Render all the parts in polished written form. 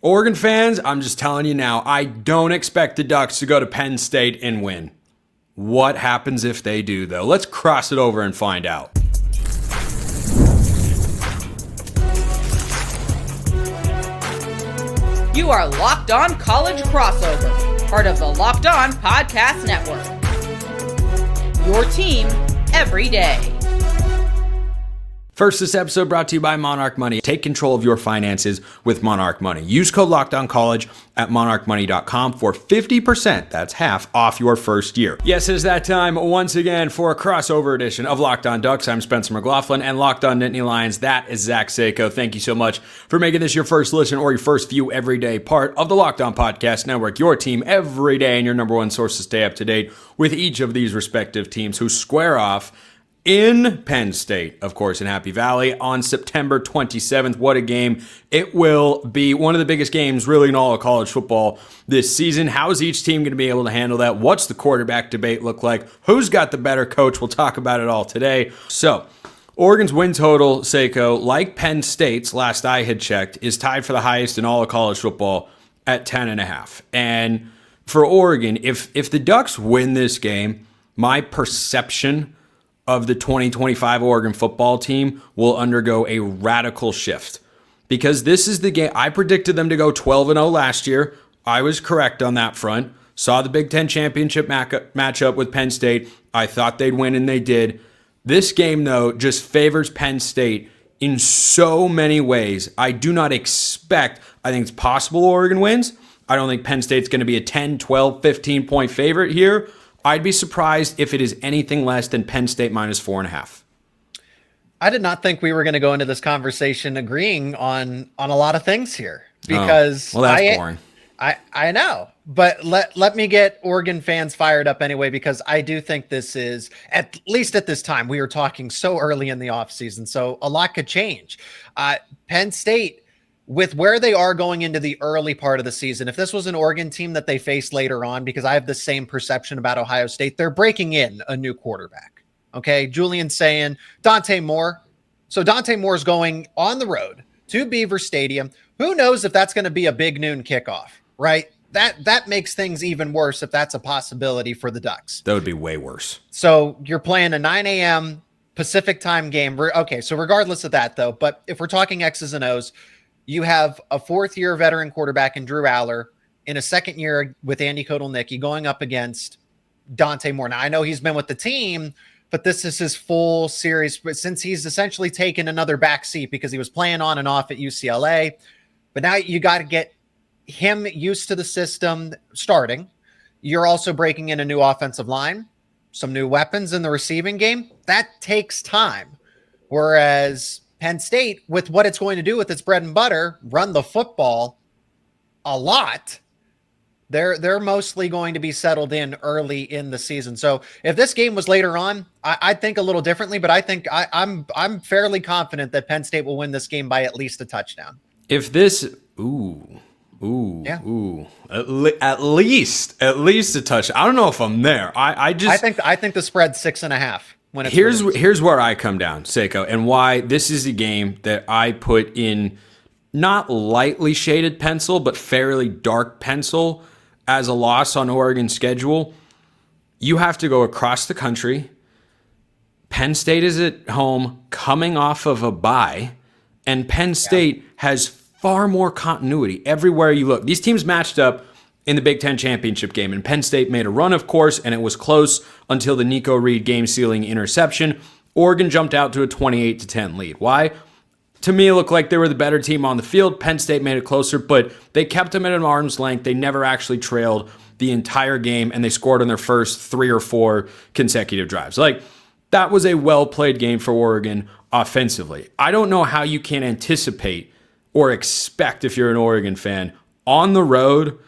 Oregon fans, I'm just telling you now, I don't expect the Ducks to go to Penn State and win. What happens if they do, though? Let's cross it over and find out. You are Locked On College Crossover, part of the Locked On Podcast Network. Your team every day. First, this episode brought to you by Monarch Money. Take control of your finances with Monarch Money. Use code LOCKEDONCollege at monarchmoney.com for 50%, that's half, off your first year. Yes, it is that time once again for a crossover edition of Locked On Ducks. I'm Spencer McLaughlin, and Locked On Nittany Lions, that is Zach Seyko. Thank you so much for making this your first listen or your first view every day, part of the Locked On Podcast Network, your team every day and your number one source to stay up to date with each of these respective teams who square off in Penn State, of course, in Happy Valley on September 27th. What a game. It will be one of the biggest games really in all of college football this season. How is each team going to be able to handle that? What's the quarterback debate look like? Who's got the better coach? We'll talk about it all today. So, Oregon's win total, Seyko, like Penn State's, last I had checked, is tied for the highest in all of college football at 10.5. And for Oregon, if the Ducks win this game, my perception of the 2025 Oregon football team will undergo a radical shift, because this is the game. I predicted them to go 12-0 last year. I was correct on that front. Saw the Big Ten championship matchup with Penn State. I thought they'd win, and they did. This game, though, just favors Penn State in so many ways. I do not expect, I think it's possible Oregon wins. I don't think Penn State's going to be a 10, 12, 15-point favorite here. I'd be surprised if it is anything less than Penn State minus 4.5. I did not think we were going to go into this conversation agreeing on a lot of things here, because well, that's boring. I know, but let me get Oregon fans fired up anyway, because I do think this is, at least at this time, we were talking so early in the offseason, so a lot could change. Penn State, with where they are going into the early part of the season, if this was an Oregon team that they faced later on, because I have the same perception about Ohio State, they're breaking in a new quarterback. Okay, Julian saying Dante Moore. So Dante Moore is going on the road to Beaver Stadium. Who knows if that's going to be a big noon kickoff, right? That makes things even worse if that's a possibility for the Ducks. That would be way worse. So you're playing a 9 a.m. Pacific time game. Okay, so regardless of that, though, but if we're talking X's and O's, you have a fourth-year veteran quarterback in Drew Allar, in a second year with Andy Kotelnicki, going up against Dante Moore. Now, I know he's been with the team, but this is his full series, but since he's essentially taken another back seat because he was playing on and off at UCLA. But now you got to get him used to the system starting. You're also breaking in a new offensive line, some new weapons in the receiving game. That takes time. Whereas Penn State, with what it's going to do with its bread and butter, run the football a lot, they're mostly going to be settled in early in the season. So if this game was later on, I'd think a little differently, but I think I'm fairly confident that Penn State will win this game by at least a touchdown. If this, at least a touch. I don't know if I'm there. I think the spread's 6.5. Here's where I come down, Seyko, and why this is a game that I put in not lightly shaded pencil, but fairly dark pencil as a loss on Oregon's schedule. You have to go across the country. Penn State is at home coming off of a bye, and Penn State has far more continuity everywhere you look. These teams matched up in the Big Ten championship game, and Penn State made a run, of course, and it was close until the Nico Reed game-sealing interception. Oregon jumped out to a 28-10 lead. Why? To me, it looked like they were the better team on the field. Penn State made it closer, but they kept them at an arm's length. They never actually trailed the entire game, and they scored on their first 3 or 4 consecutive drives. That was a well-played game for Oregon offensively. I don't know how you can anticipate or expect, if you're an Oregon fan, on the road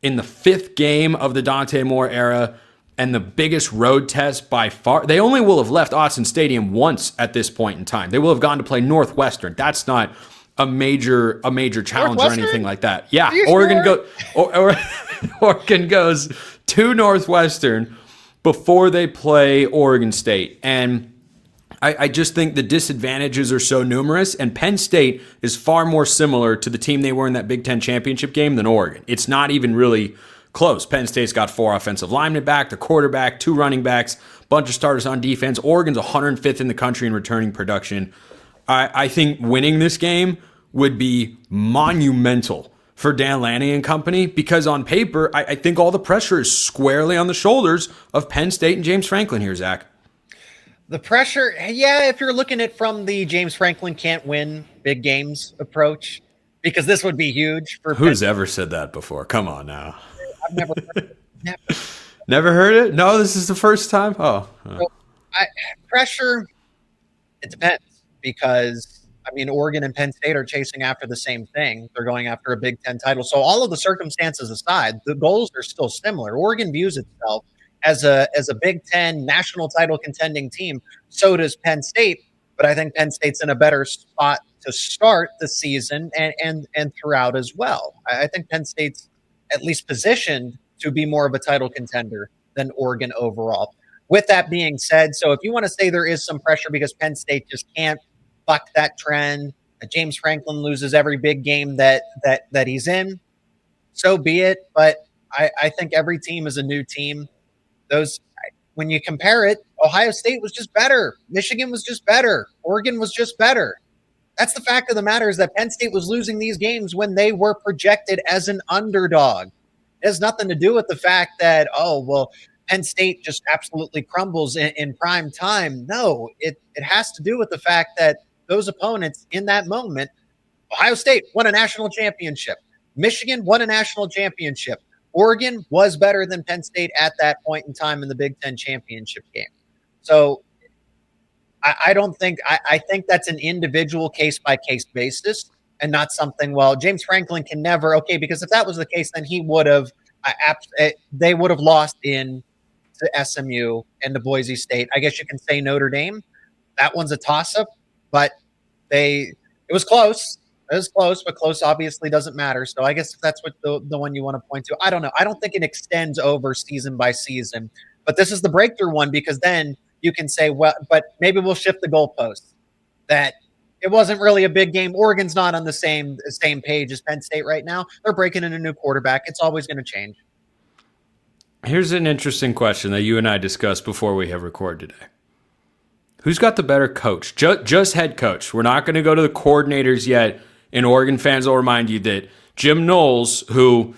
in the 5th game of the Dante Moore era and the biggest road test by far. They only will have left Autzen Stadium once at this point in time. They will have gone to play Northwestern. That's not a major challenge or anything like that. Yeah, Oregon goes to Northwestern before they play Oregon State. And I just think the disadvantages are so numerous, and Penn State is far more similar to the team they were in that Big Ten championship game than Oregon. It's not even really close. Penn State's got 4 offensive linemen back, the quarterback, 2 running backs, bunch of starters on defense. Oregon's 105th in the country in returning production. I think winning this game would be monumental for Dan Lanning and company, because on paper, I think all the pressure is squarely on the shoulders of Penn State and James Franklin here, Zach. The pressure, yeah, if you're looking at from the James Franklin can't win big games approach, because this would be huge for Who's ever said that before? Come on now. I've never heard it. Never heard it? No, this is the first time? Oh. So, pressure, it depends, because, I mean, Oregon and Penn State are chasing after the same thing. They're going after a Big Ten title. So all of the circumstances aside, the goals are still similar. Oregon views itself as a Big Ten national title contending team. So does Penn State, but I think Penn State's in a better spot to start the season and throughout as well. I think Penn State's at least positioned to be more of a title contender than Oregon overall. With that being said, so if you want to say there is some pressure because Penn State just can't buck that trend, James Franklin loses every big game that he's in, so be it. But I think every team is a new team. When you compare it, Ohio State was just better. Michigan was just better. Oregon was just better. That's the fact of the matter, is that Penn State was losing these games when they were projected as an underdog. It has nothing to do with the fact that, Penn State just absolutely crumbles in prime time. No, it has to do with the fact that those opponents in that moment, Ohio State won a national championship. Michigan won a national championship. Oregon was better than Penn State at that point in time in the Big Ten championship game. So I think that's an individual case-by-case basis and not something, James Franklin can never, because if that was the case, then they would have lost in to SMU and to Boise State. I guess you can say Notre Dame. That one's a toss-up, but it was close. It was close, but close obviously doesn't matter. So I guess if that's what the one you want to point to. I don't know. I don't think it extends over season by season. But this is the breakthrough one, because then you can say, but maybe we'll shift the goalposts. That it wasn't really a big game. Oregon's not on the same page as Penn State right now. They're breaking in a new quarterback. It's always going to change. Here's an interesting question that you and I discussed before we have recorded today. Who's got the better coach? Just head coach. We're not going to go to the coordinators yet. And Oregon fans will remind you that Jim Knowles, who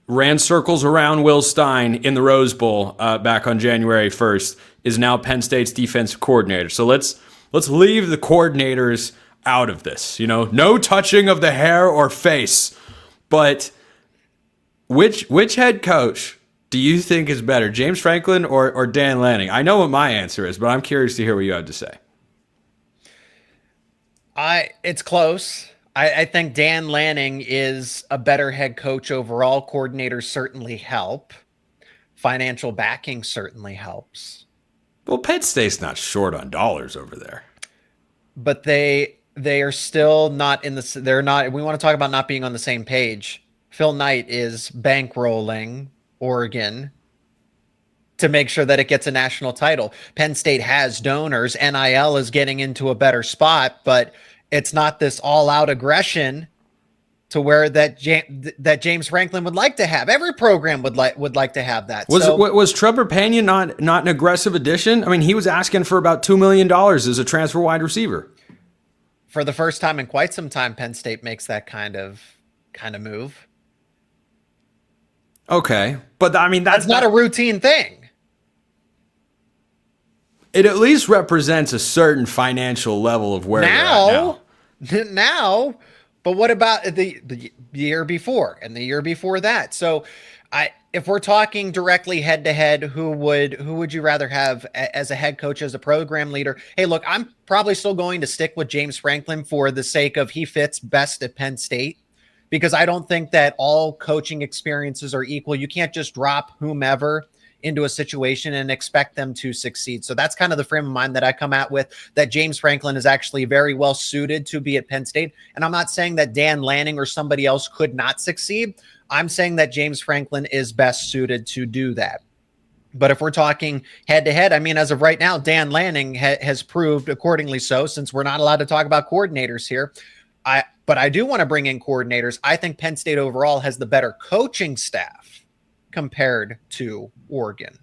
ran circles around Will Stein in the Rose Bowl back on January 1st, is now Penn State's defensive coordinator. So let's leave the coordinators out of this. No touching of the hair or face. But which head coach do you think is better, James Franklin or Dan Lanning? I know what my answer is, but I'm curious to hear what you have to say. It's close. I think Dan Lanning is a better head coach overall. Coordinators certainly help. Financial backing certainly helps. Well, Penn State's not short on dollars over there. But they are still not they're not, we want to talk about not being on the same page. Phil Knight is bankrolling Oregon to make sure that it gets a national title. Penn State has donors. NIL is getting into a better spot, but it's not this all-out aggression to where that James Franklin would like to have. Every program would like to have that. Was Trevor Pena not an aggressive addition? I mean, he was asking for about $2 million as a transfer wide receiver. For the first time in quite some time, Penn State makes that kind of move. Okay, but I mean that's not a routine thing. It at least represents a certain financial level of where they're at now. Now, but what about the year before and the year before that? So, if we're talking directly head to head, who would you rather have as a head coach, as a program leader? Hey, look, I'm probably still going to stick with James Franklin for the sake of he fits best at Penn State, because I don't think that all coaching experiences are equal. You can't just drop whomever into a situation and expect them to succeed. So that's kind of the frame of mind that I come at with, that James Franklin is actually very well suited to be at Penn State. And I'm not saying that Dan Lanning or somebody else could not succeed. I'm saying that James Franklin is best suited to do that. But if we're talking head to head, I mean, as of right now, Dan Lanning has proved accordingly so, since we're not allowed to talk about coordinators here. But I do want to bring in coordinators. I think Penn State overall has the better coaching staff compared to Oregon.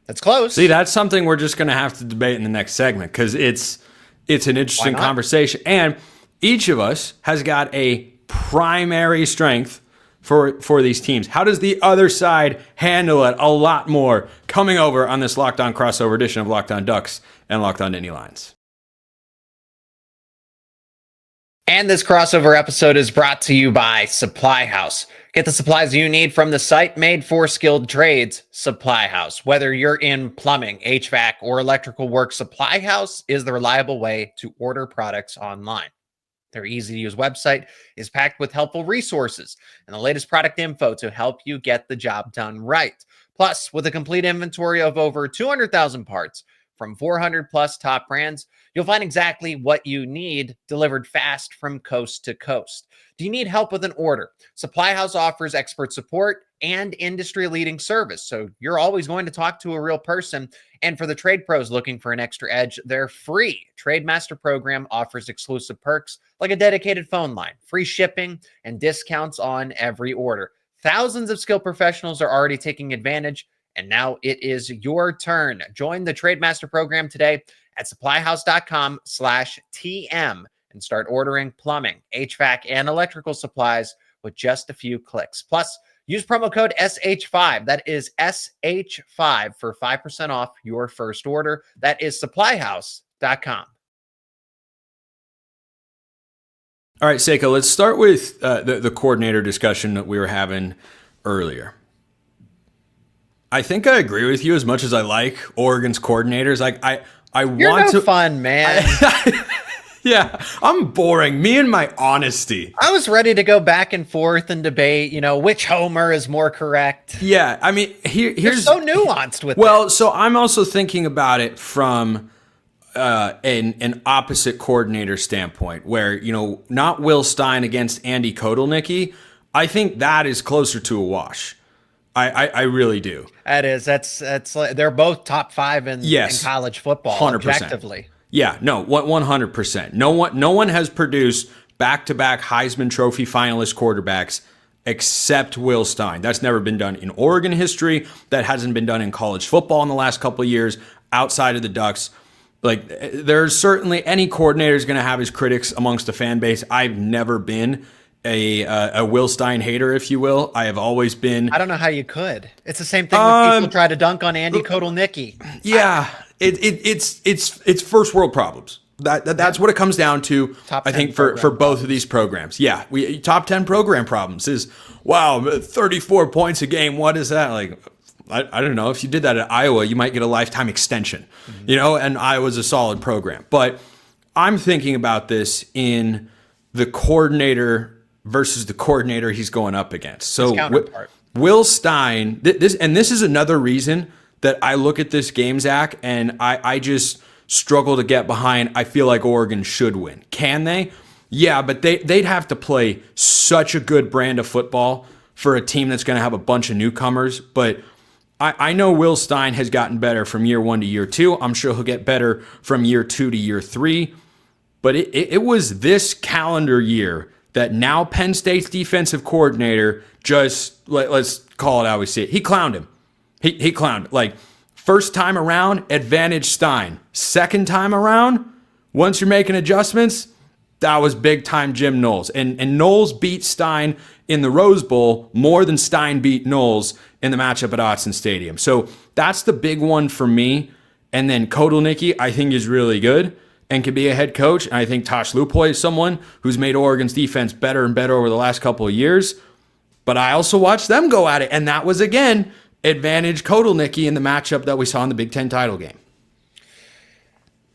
That's close. See, that's something we're just going to have to debate in the next segment, because it's an interesting conversation. And each of us has got a primary strength for these teams. How does the other side handle it? A lot more coming over on this Locked On crossover edition of Locked On Ducks and Locked On Nittany Lions. And this crossover episode is brought to you by Supply House. Get the supplies you need from the site made for skilled trades, Supply House. Whether you're in plumbing, HVAC, or electrical work, Supply House is the reliable way to order products online. Their easy-to-use website is packed with helpful resources and the latest product info to help you get the job done right. Plus, with a complete inventory of over 200,000 parts from 400 plus top brands, you'll find exactly what you need delivered fast from coast to coast. Do you need help with an order? Supply House offers expert support and industry-leading service, so you're always going to talk to a real person. And for the trade pros looking for an extra edge, their free Trademaster program offers exclusive perks like a dedicated phone line, free shipping, and discounts on every order. Thousands of skilled professionals are already taking advantage, and now it is your turn. Join the Trademaster program today at supplyhouse.com/TM and start ordering plumbing, HVAC, and electrical supplies with just a few clicks. Plus, use promo code SH5. That is SH5 for 5% off your first order. That is supplyhouse.com. All right, Seyko, let's start with the coordinator discussion that we were having earlier. I think I agree with you as much as I like Oregon's coordinators. Like You're want no to fun, man. Yeah, I'm boring. Me and my honesty. I was ready to go back and forth and debate, which Homer is more correct. Yeah, I mean, here's so nuanced with Well, so I'm also thinking about it from an opposite coordinator standpoint, where, not Will Stein against Andy Kotelnicki. I think that is closer to a wash. I really do. That is. That's they're both top 5 in college football, 100%. Objectively. Yeah, no, 100%. No one has produced back-to-back Heisman Trophy finalist quarterbacks except Will Stein. That's never been done in Oregon history. That hasn't been done in college football in the last couple of years outside of the Ducks. Like, there's certainly any coordinator is going to have his critics amongst the fan base. I've never been a Will Stein hater, if you will. I have always been. I don't know how you could. It's the same thing when people try to dunk on Andy Kotelnicki. Yeah, it's first world problems. That's what it comes down to. I think for both of these programs. Yeah, top 10 program problems is, wow, 34 points a game. What is that like? I don't know. If you did that at Iowa, you might get a lifetime extension. And Iowa's a solid program. But I'm thinking about this in the coordinator versus the coordinator he's going up against. So Will Stein, this is another reason that I look at this game, Zach, and I just struggle to get behind. I feel like Oregon should win. Can they? Yeah, but they'd have to play such a good brand of football for a team that's going to have a bunch of newcomers. But I know Will Stein has gotten better from year 1 to year 2. I'm sure he'll get better from year 2 to year 3. But it was this calendar year that now Penn State's defensive coordinator just, let's call it how we see it. He clowned him. He clowned. Like, first time around, advantage Stein. Second time around, once you're making adjustments, that was big time Jim Knowles. And Knowles beat Stein in the Rose Bowl more than Stein beat Knowles in the matchup at Autzen Stadium. So that's the big one for me. And then Kotelnicki, I think, is really good and can be a head coach. And I think Tosh Lupoy is someone who's made Oregon's defense better and better over the last couple of years. But I also watched them go at it. And that was, again, advantage Kotelnicki in the matchup that we saw in the Big Ten title game.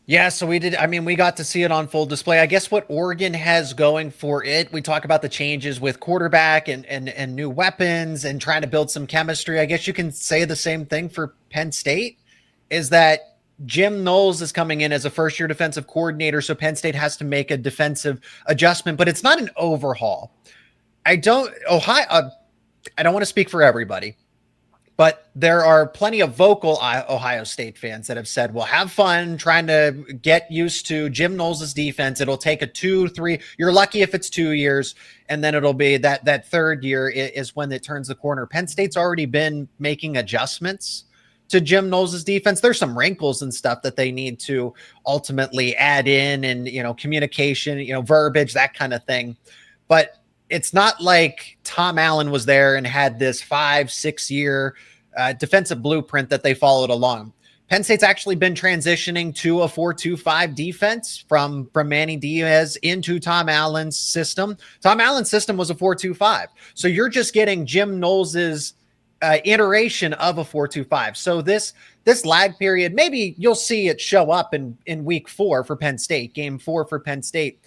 Yeah, so we did. I mean, we got to see it on full display. I guess what Oregon has going for it, we talk about the changes with quarterback and new weapons and trying to build some chemistry. I guess you can say the same thing for Penn State, is that Jim Knowles is coming in as a first-year defensive coordinator, so Penn State has to make a defensive adjustment, but it's not an overhaul. I don't want to speak for everybody, But there are plenty of vocal Ohio State fans that have said, well, have fun trying to get used to Jim Knowles' defense. It'll take a 2-3, you're lucky if it's 2 years, and then it'll be that third year is when it turns the corner. Penn State's already been making adjustments to Jim Knowles' defense. There's some wrinkles and stuff that they need to ultimately add in, and, communication, verbiage, that kind of thing. But it's not like Tom Allen was there and had this 5-6 year defensive blueprint that they followed along. Penn State's actually been transitioning to a 4-2-5 defense from Manny Diaz into Tom Allen's system. Tom Allen's system was a 4-2-5. So you're just getting Jim Knowles's iteration of a 4-2-5. So this lag period, maybe you'll see it show up in week 4 for Penn State, game 4 for Penn State,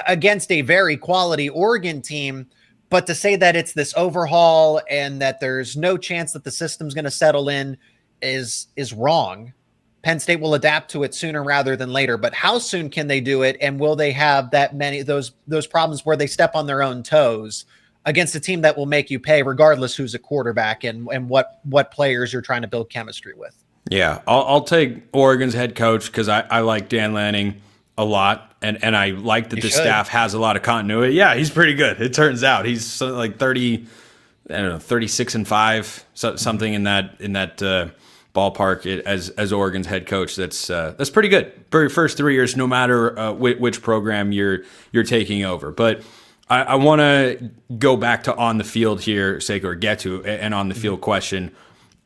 against a very quality Oregon team. But to say that it's this overhaul and that there's no chance that the system's going to settle in is wrong. Penn State will adapt to it sooner rather than later. But how soon can they do it? And will they have that many those problems where they step on their own toes against a team that will make you pay regardless who's a quarterback and what players you're trying to build chemistry with? Yeah, I'll take Oregon's head coach because I like Dan Lanning a lot, and I like that the staff has a lot of continuity. Yeah, he's pretty good. It turns out he's like 36-5, something in that ballpark as Oregon's head coach. That's pretty good for your first 3 years, no matter which program you're taking over. But I want to go back to on the field here, Seyko, or get to an on the field question.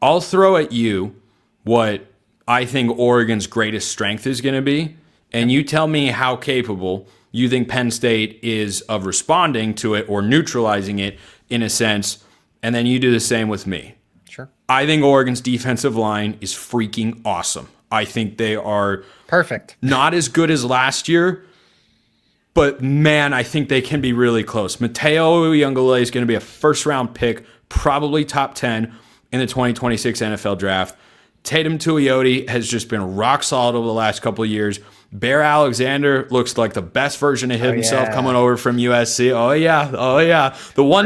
I'll throw at you what I think Oregon's greatest strength is going to be, and you tell me how capable you think Penn State is of responding to it or neutralizing it in a sense, and then you do the same with me. Sure. I think Oregon's defensive line is freaking awesome. I think they are perfect. Not as good as last year, but man, I think they can be really close. Matayo Uiagalelei is going to be a first-round pick, probably top 10 in the 2026 NFL draft. Tatum Tuioti has just been rock solid over the last couple of years. Bear Alexander looks like the best version of himself coming over from USC. Oh yeah. The one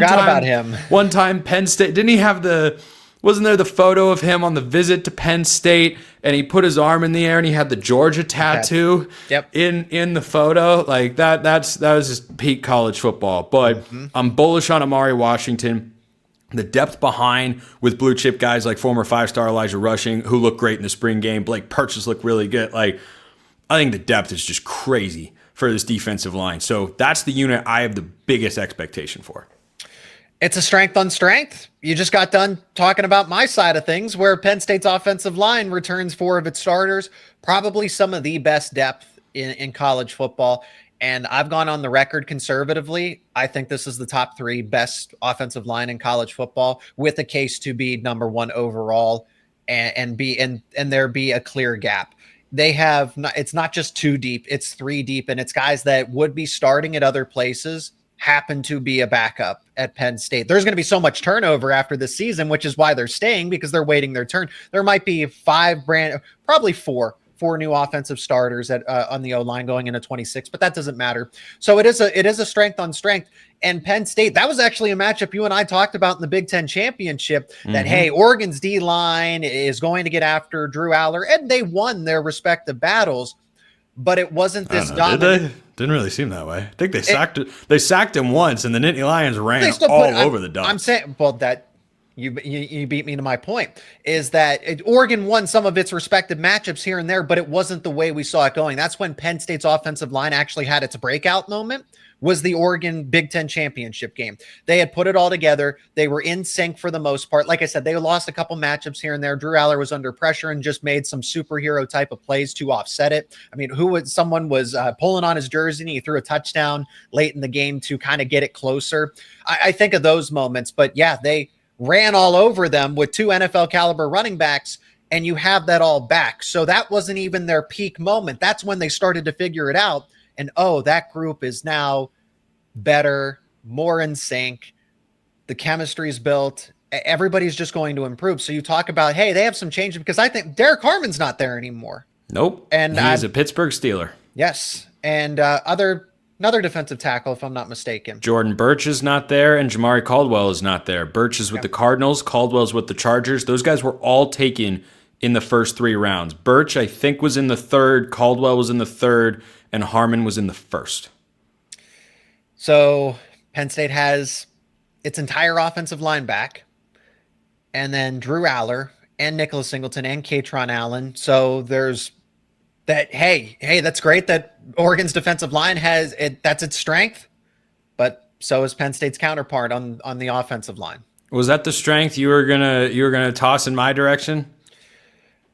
time Penn State, wasn't there the photo of him on the visit to Penn State and he put his arm in the air and he had the Georgia tattoo in the photo? Like that was just peak college football. But I'm bullish on Amari Washington. The depth behind with blue chip guys like former 5-star Elijah Rushing, who looked great in the spring game. Blake Purchase looked really good. Like, I think the depth is just crazy for this defensive line. So that's the unit I have the biggest expectation for. It's a strength on strength. You just got done talking about my side of things where Penn State's offensive line returns 4 of its starters, probably some of the best depth in college football. And I've gone on the record conservatively. I think this is the top 3 best offensive line in college football, with a case to be number 1 overall and there be a clear gap. They have it's not just 2 deep, it's 3 deep, and it's guys that would be starting at other places happen to be a backup at Penn State. There's going to be so much turnover after this season, which is why they're staying, because they're waiting their turn. There might be probably four new offensive starters on the O-line going into 26, but that doesn't matter. So it is a strength on strength. And Penn State, that was actually a matchup you and I talked about in the Big Ten championship, that, hey, Oregon's D-line is going to get after Drew Allar, and they won their respective battles, but it wasn't this dominant. Did they? Didn't really seem that way. I think they sacked him once, and the Nittany Lions ran all over the Ducks. I'm saying, well, that you beat me to my point, is that Oregon won some of its respective matchups here and there, but it wasn't the way we saw it going. That's when Penn State's offensive line actually had its breakout moment, was the Oregon Big Ten championship game. They had put it all together. They were in sync for the most part. Like I said, they lost a couple matchups here and there. Drew Allar was under pressure and just made some superhero type of plays to offset it. I mean, someone was pulling on his jersey and he threw a touchdown late in the game to kind of get it closer. I think of those moments, but yeah, they ran all over them with 2 NFL caliber running backs, and you have that all back. So that wasn't even their peak moment. That's when they started to figure it out. And, that group is now better, more in sync. The chemistry's built. Everybody's just going to improve. So you talk about, hey, they have some change, because I think Derek Harmon's not there anymore. Nope. And he's a Pittsburgh Steeler. Yes. And other another defensive tackle, if I'm not mistaken. Jordan Birch is not there, and Jamari Caldwell is not there. Birch is with the Cardinals. Caldwell's with the Chargers. Those guys were all taken in the first 3 rounds. Birch, I think, was in the 3rd. Caldwell was in the 3rd, and Harmon was in the 1st. So Penn State has its entire offensive line back, and then Drew Allar and Nicholas Singleton and Katron Allen. So there's that. Hey, that's great that Oregon's defensive line has it. That's its strength, but so is Penn State's counterpart on the offensive line. Was that the strength you were gonna toss in my direction?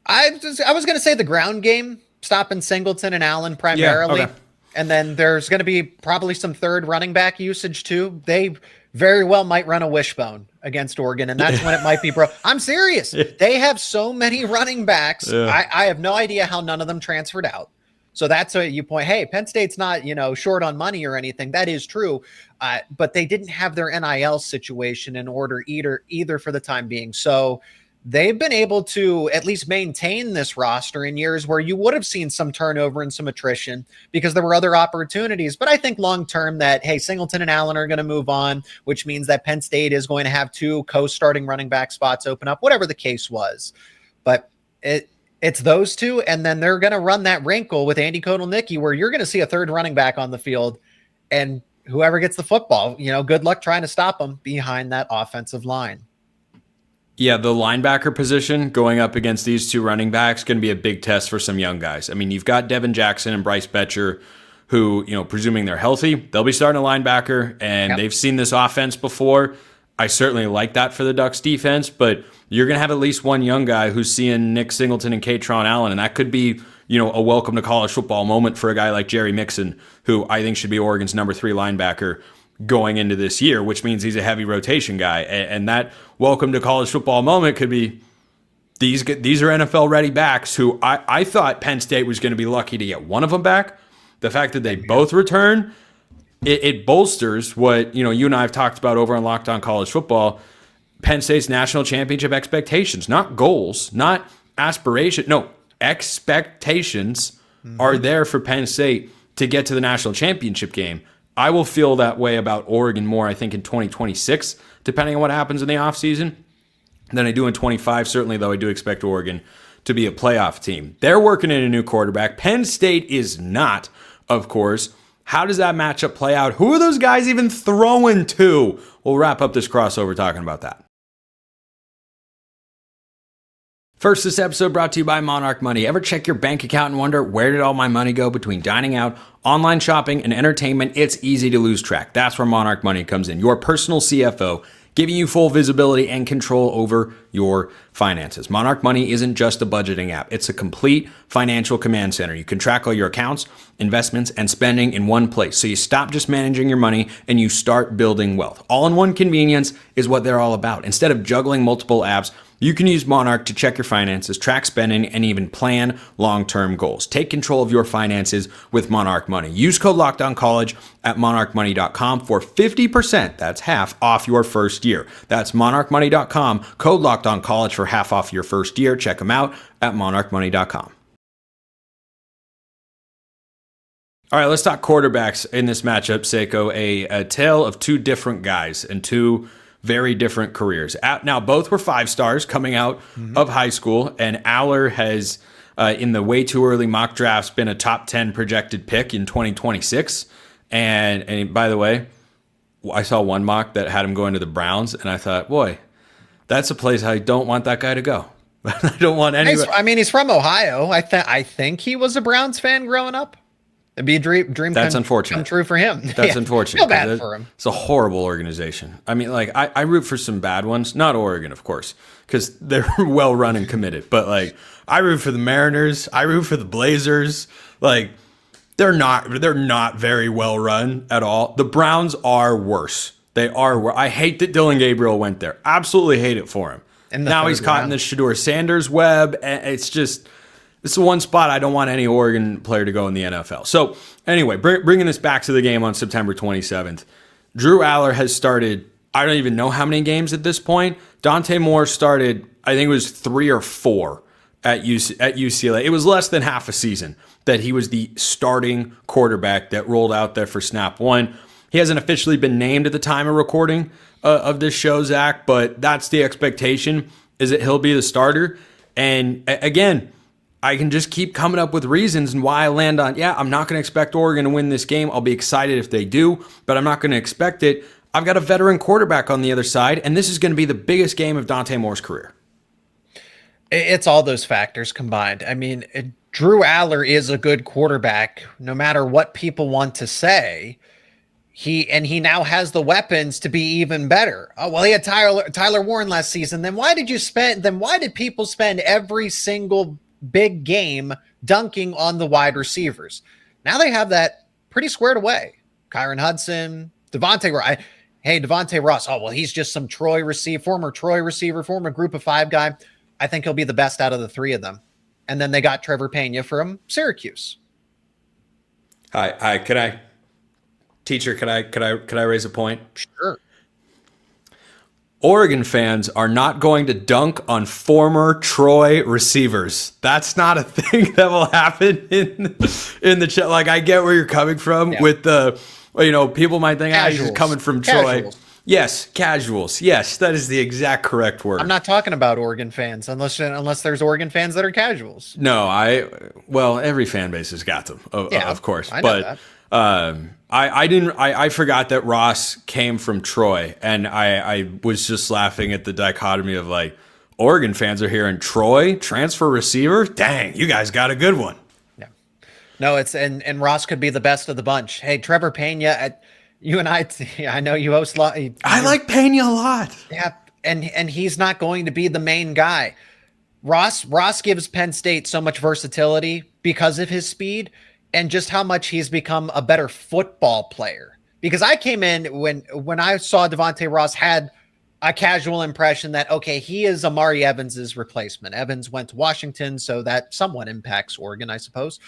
I was gonna say the ground game, stopping Singleton and Allen primarily. Yeah, okay. And then there's going to be probably some third running back usage too. They very well might run a wishbone against Oregon, and that's when it might be I'm serious. They have so many running backs. Yeah. I have no idea how none of them transferred out. So that's what you point. Hey, Penn State's not, short on money or anything. That is true. But they didn't have their NIL situation in order either for the time being. So they've been able to at least maintain this roster in years where you would have seen some turnover and some attrition because there were other opportunities. But I think long-term that, hey, Singleton and Allen are going to move on, which means that Penn State is going to have 2 co-starting running back spots open up, whatever the case was. But it's those 2, and then they're going to run that wrinkle with Andy Kotelnicki where you're going to see a third running back on the field, and whoever gets the football, good luck trying to stop them behind that offensive line. Yeah, the linebacker position going up against these 2 running backs going to be a big test for some young guys. I mean, you've got Devin Jackson and Bryce Betcher who, presuming they're healthy, they'll be starting a linebacker, and they've seen this offense before. I certainly like that for the Ducks defense, but you're going to have at least one young guy who's seeing Nick Singleton and Katron Allen, and that could be, a welcome to college football moment for a guy like Jerry Mixon, who I think should be Oregon's number 3 linebacker going into this year, which means he's a heavy rotation guy. And that welcome to college football moment could be these are NFL ready backs who I thought Penn State was going to be lucky to get one of them back. The fact that they both return, it bolsters what, you and I have talked about over on Locked On College Football, Penn State's national championship expectations, not goals, not aspiration. No, expectations are there for Penn State to get to the national championship game. I will feel that way about Oregon more, I think, in 2026, depending on what happens in the offseason, than I do in 25. Certainly, though, I do expect Oregon to be a playoff team. They're working in a new quarterback. Penn State is not, of course. How does that matchup play out? Who are those guys even throwing to? We'll wrap up this crossover talking about that. First, this episode brought to you by Monarch Money. Ever check your bank account and wonder, where did all my money go between dining out, online shopping, and entertainment? It's easy to lose track. That's where Monarch Money comes in. Your personal CFO, giving you full visibility and control over your finances. Monarch Money isn't just a budgeting app. It's a complete financial command center. You can track all your accounts, investments, and spending in one place. So you stop just managing your money and you start building wealth. All-in-one convenience is what they're all about. Instead of juggling multiple apps, you can use Monarch to check your finances, track spending, and even plan long-term goals. Take control of your finances with Monarch Money. Use code LOCKEDONCollege at monarchmoney.com for 50%, that's half, off your first year. That's monarchmoney.com, code LOCKEDONCollege for half off your first year. Check them out at monarchmoney.com. All right, let's talk quarterbacks in this matchup, Seyko. A tale of 2 different guys and 2 very different careers. Now, both were 5 stars coming out of high school, and Allar has, in the way too early mock drafts, been a top 10 projected pick in 2026. And by the way, I saw one mock that had him going to the Browns, and I thought, boy, that's a place I don't want that guy to go. I don't want anybody. I mean, he's from Ohio. I think he was a Browns fan growing up. It'd be a dream That's unfortunate. Come true for him. That's unfortunate. Feel bad for him. It's a horrible organization. I mean, like, I root for some bad ones. Not Oregon, of course, because they're well run and committed. But, like, I root for the Mariners. I root for the Blazers. Like, they're not very well run at all. The Browns are worse. They are worse. I hate that Dylan Gabriel went there. Absolutely hate it for him. And now he's caught in the Shedeur Sanders web. And it's the one spot I don't want any Oregon player to go in the NFL. So anyway, bringing this back to the game on September 27th, Drew Allar has started, I don't even know how many games at this point. Dante Moore started, I think it was 3 or 4 at UCLA. It was less than half a season that he was the starting quarterback that rolled out there for snap one. He hasn't officially been named at the time of recording of this show, Zach, but that's the expectation, is that he'll be the starter. And again, I can just keep coming up with reasons and why I land on, I'm not going to expect Oregon to win this game. I'll be excited if they do, but I'm not going to expect it. I've got a veteran quarterback on the other side, and this is going to be the biggest game of Dante Moore's career. It's all those factors combined. I mean, Drew Allar is a good quarterback, no matter what people want to say. He now has the weapons to be even better. Oh, well, he had Tyler Warren last season. Then why did people spend every single big game dunking on the wide receivers? Now they have that pretty squared away. Kyron Hudson, Devontae Ross. Oh, well, he's just some former Troy receiver, former group of five guy. I think he'll be the best out of the three of them. And then they got Trevor Pena from Syracuse. Hi, Teacher, could I raise a point? Sure. Oregon fans are not going to dunk on former Troy receivers. That's not a thing that will happen in the chat. Like, I get where you're coming from with the, people might think, he's just coming from Troy. Yes, casuals. Yes, that is the exact correct word. I'm not talking about Oregon fans, unless there's Oregon fans that are casuals. No, every fan base has got them, of course. I know that. I forgot that Ross came from Troy, and I was just laughing at the dichotomy of like, Oregon fans are here in Troy, transfer receiver. Dang, you guys got a good one. Yeah, no, and Ross could be the best of the bunch. Hey, Trevor Pena, you and I know you host a lot. I like Pena a lot. Yeah, and he's not going to be the main guy. Ross gives Penn State so much versatility because of his speed and just how much he's become a better football player. Because I came in when I saw Devontae Ross, had a casual impression that, okay, he is Amari Evans's replacement. Evans went to Washington, so that somewhat impacts Oregon, I suppose.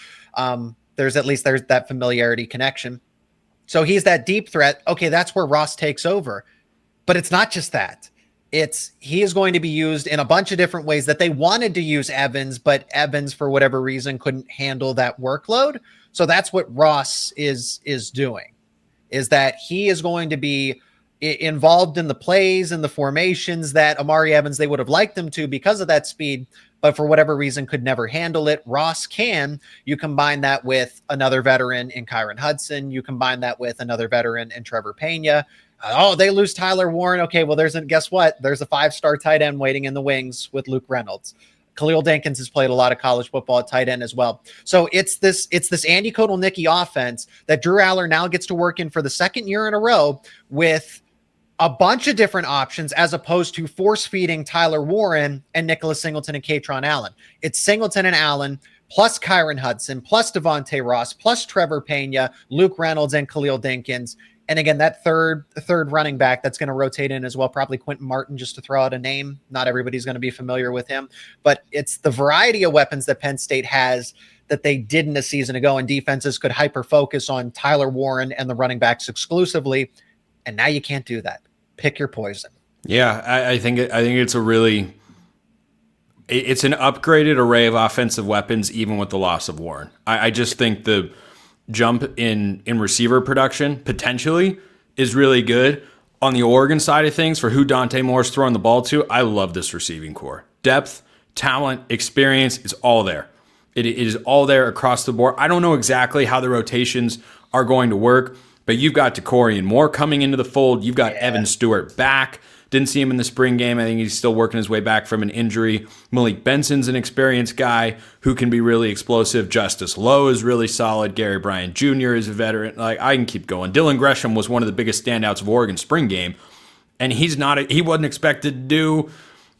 There's that familiarity connection. So he's that deep threat. Okay, that's where Ross takes over. But it's not just that. He is going to be used in a bunch of different ways that they wanted to use Evans, but Evans, for whatever reason, couldn't handle that workload. So that's what Ross is doing, is that he is going to be involved in the plays and the formations that Amari Evans, they would have liked him to because of that speed, but for whatever reason could never handle it. Ross can. You combine that with another veteran in Kyron Hudson. You combine that with another veteran in Trevor Pena. They lose Tyler Warren. Okay, well, guess what? There's a 5-star tight end waiting in the wings with Luke Reynolds. Khalil Dinkins has played a lot of college football at tight end as well. So it's this Andy Kotelnicki offense that Drew Allar now gets to work in for the second year in a row with a bunch of different options, as opposed to force-feeding Tyler Warren and Nicholas Singleton and Katron Allen. It's Singleton and Allen, plus Kyron Hudson, plus Devontae Ross, plus Trevor Pena, Luke Reynolds, and Khalil Dinkins. And again, that third running back that's going to rotate in as well, probably Quentin Martin, just to throw out a name. Not everybody's going to be familiar with him. But it's the variety of weapons that Penn State has that they didn't a season ago, and defenses could hyper-focus on Tyler Warren and the running backs exclusively. And now you can't do that. Pick your poison. Yeah, I think it's an upgraded array of offensive weapons, even with the loss of Warren. I just think the jump in receiver production potentially is really good. On the Oregon side of things, for who Dante Moore's throwing the ball to, I love this receiving core. Depth, talent, experience is all there. It is all there across the board. I don't know exactly how the rotations are going to work, but you've got Decorian Moore coming into the fold. You've got Evan Stewart back. Didn't see him in the spring game. I think he's still working his way back from an injury. Malik Benson's an experienced guy who can be really explosive. Justice Lowe is really solid. Gary Bryant Jr. is a veteran. Like, I can keep going. Dylan Gresham was one of the biggest standouts of Oregon's spring game, and he wasn't expected to do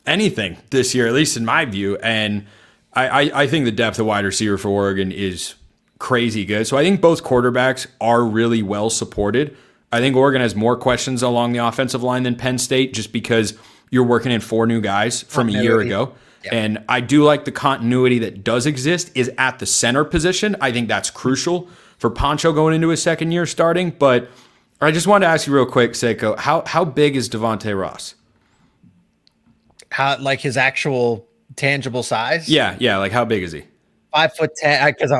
anything this year, at least in my view. And I think the depth of wide receiver for Oregon is crazy good. So I think both quarterbacks are really well supported. I think Oregon has more questions along the offensive line than Penn State, just because you're working in 4 new guys from a year ago. Yep. And I do like the continuity that does exist is at the center position. I think that's crucial for Poncho going into his second year starting. But I just wanted to ask you real quick, Seyko, how big is Devontae Ross? How, like his actual tangible size? Yeah. Like how big is he? 5'10", because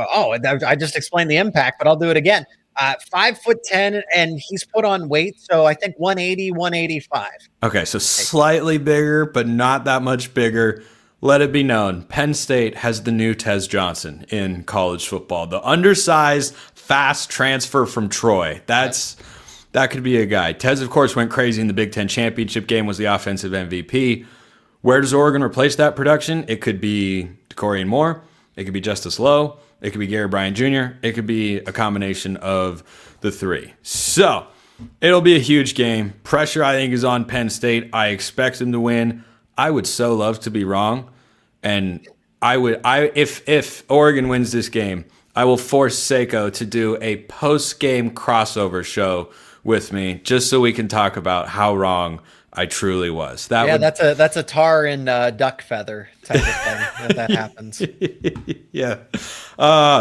I just explained the impact, but I'll do it again. 5'10", and he's put on weight, so I think 180, 185. Okay, so slightly bigger, but not that much bigger. Let it be known, Penn State has the new Tez Johnson in college football. The undersized, fast transfer from Troy. That could be a guy. Tez, of course, went crazy in the Big Ten championship game, was the offensive MVP. Where does Oregon replace that production? It could be Decorian Moore. It could be Justice Lowe. It could be Gary Bryant Jr. It could be a combination of the three. So it'll be a huge game. Pressure, I think, is on Penn State. I expect them to win. I would so love to be wrong. And if Oregon wins this game, I will force Seyko to do a post-game crossover show with me, just so we can talk about how wrong I truly was. That's a tar and duck feather type of thing if that happens. Yeah.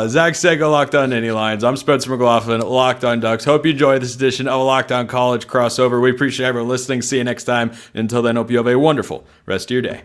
Zach Seyko, Locked On Nittany Lions. I'm Spencer McLaughlin, Locked On Ducks. Hope you enjoyed this edition of a Locked On College crossover. We appreciate everyone listening. See you next time. Until then, hope you have a wonderful rest of your day.